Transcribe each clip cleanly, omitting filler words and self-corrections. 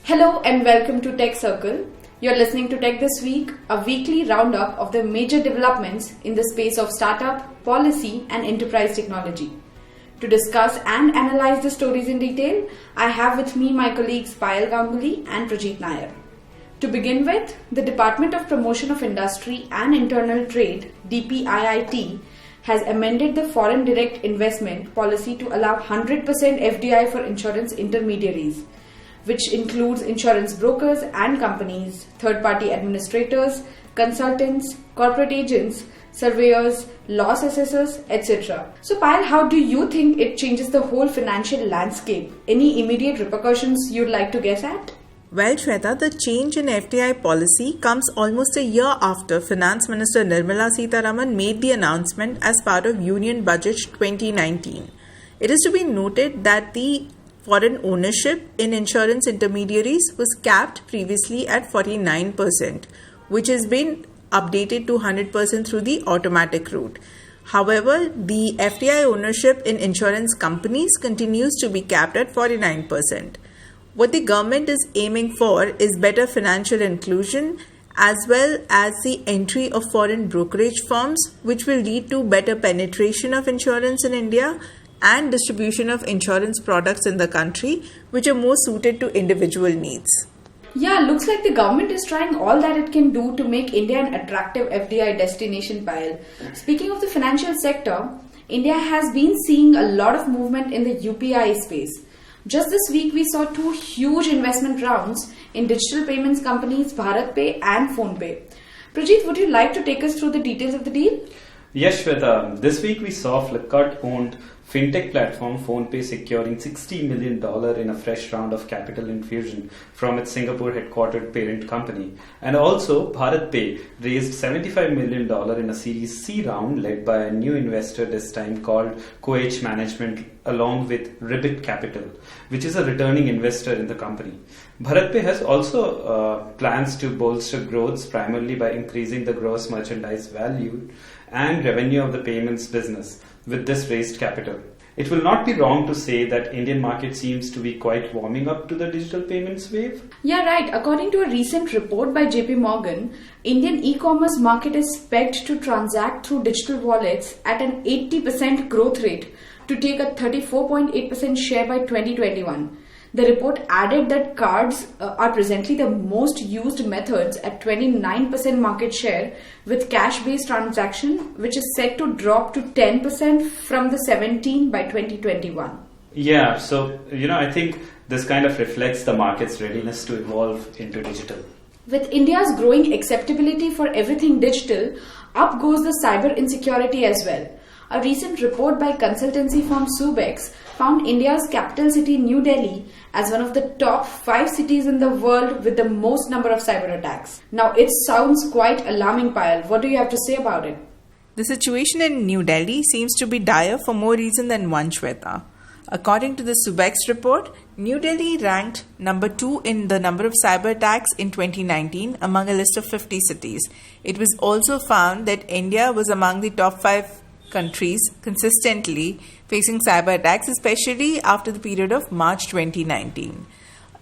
Hello and welcome to Tech Circle. You're listening to Tech This Week, a weekly roundup of the major developments in the space of startup, policy and enterprise technology. To discuss and analyze the stories in detail, I have with me my colleagues Payal Ganguly and Prajeet Nair. To begin with, the Department of Promotion of Industry and Internal Trade, DPIIT, has amended the foreign direct investment policy to allow 100% FDI for insurance intermediaries, which includes insurance brokers and companies, third-party administrators, consultants, corporate agents, surveyors, loss assessors, etc. So Payal, how do you think it changes the whole financial landscape? Any immediate repercussions you'd like to guess at? Well, Shweta, the change in FDI policy comes almost a year after Finance Minister Nirmala Sitharaman made the announcement as part of Union Budget 2019. It is to be noted that the foreign ownership in insurance intermediaries was capped previously at 49%, which has been updated to 100% through the automatic route. However, the FDI ownership in insurance companies continues to be capped at 49%. What the government is aiming for is better financial inclusion as well as the entry of foreign brokerage firms, which will lead to better penetration of insurance in India and distribution of insurance products in the country, which are more suited to individual needs. Yeah, looks like the government is trying all that it can do to make India an attractive FDI destination, Payal. Speaking of the financial sector, India has been seeing a lot of movement in the UPI space. Just this week, we saw two huge investment rounds in digital payments companies BharatPe and PhonePe. Prajeet, would you like to take us through the details of the deal? Yes, Shweta. This week we saw Flipkart-owned fintech platform PhonePe securing $60 million in a fresh round of capital infusion from its Singapore headquartered parent company. And also, BharatPe raised $75 million in a Series C round led by a new investor this time called Coach Management along with Ribbit Capital, which is a returning investor in the company. BharatPe has also plans to bolster growth primarily by increasing the gross merchandise value and revenue of the payments business with this raised capital. It will not be wrong to say that Indian market seems to be quite warming up to the digital payments wave. Yeah, right. According to a recent report by JP Morgan, Indian e-commerce market is pegged to transact through digital wallets at an 80% growth rate to take a 34.8% share by 2021. The report added that cards are presently the most used methods at 29% market share, with cash-based transaction, which is set to drop to 10% from the 17% by 2021. Yeah, so I think this kind of reflects the market's readiness to evolve into digital. With India's growing acceptability for everything digital, up goes the cyber insecurity as well. A recent report by consultancy firm Subex found India's capital city New Delhi as one of the top 5 cities in the world with the most number of cyber attacks. Now it sounds quite alarming, Payal. What do you have to say about it? The situation in New Delhi seems to be dire for more reason than one, Shweta. According to the Subex report, New Delhi ranked number 2 in the number of cyber attacks in 2019 among a list of 50 cities. It was also found that India was among the top 5 countries consistently facing cyber attacks, especially after the period of March 2019.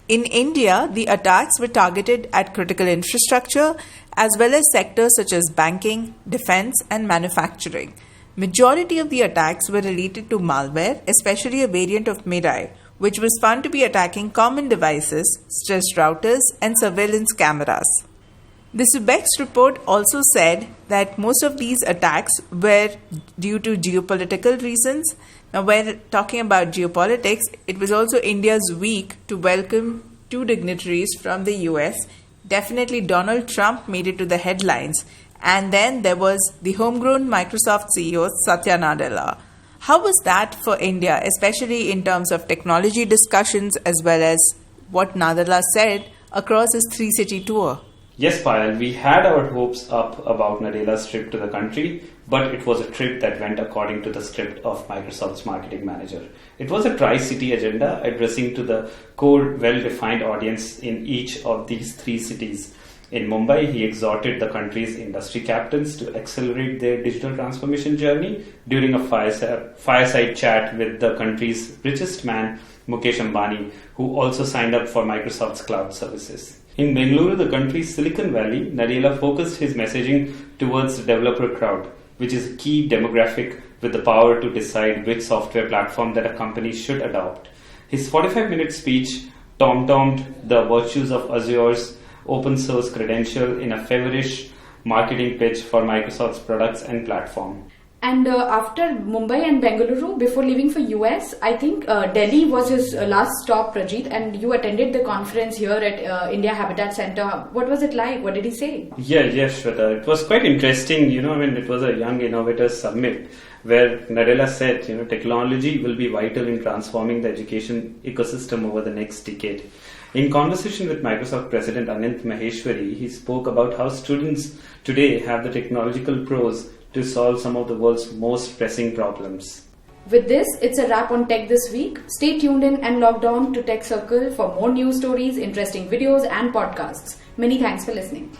In India, the attacks were targeted at critical infrastructure as well as sectors such as banking, defense and manufacturing. Majority of the attacks were related to malware, especially a variant of Mirai, which was found to be attacking common devices such as routers and surveillance cameras. The Subex report also said that most of these attacks were due to geopolitical reasons. Now, when talking about geopolitics, it was also India's week to welcome 2 dignitaries from the US. Definitely Donald Trump made it to the headlines. And then there was the homegrown Microsoft CEO Satya Nadella. How was that for India, especially in terms of technology discussions as well as what Nadella said across his 3-city tour? Yes, Payal, we had our hopes up about Nadella's trip to the country, but it was a trip that went according to the script of Microsoft's marketing manager. It was a tri-city agenda addressing to the core, well-defined audience in each of these 3 cities. In Mumbai, he exhorted the country's industry captains to accelerate their digital transformation journey during a fireside chat with the country's richest man, Mukesh Ambani, who also signed up for Microsoft's cloud services. In Bengaluru, the country's Silicon Valley, Nadella focused his messaging towards the developer crowd, which is a key demographic with the power to decide which software platform that a company should adopt. His 45-minute speech tom-tommed the virtues of Azure's open source credential in a feverish marketing pitch for Microsoft's products and platform. And after Mumbai and Bengaluru, before leaving for US, I think Delhi was his last stop, Prajit, and you attended the conference here at India Habitat Center. What was it like? What did he say? Yes, Shweta. It was quite interesting, when it was a Young Innovators Summit where Nadella said, technology will be vital in transforming the education ecosystem over the next decade. In conversation with Microsoft President Anant Maheshwari, he spoke about how students today have the technological prowess to solve some of the world's most pressing problems. With this, it's a wrap on Tech This Week. Stay tuned in and logged on to Tech Circle for more news stories, interesting videos and podcasts. Many thanks for listening.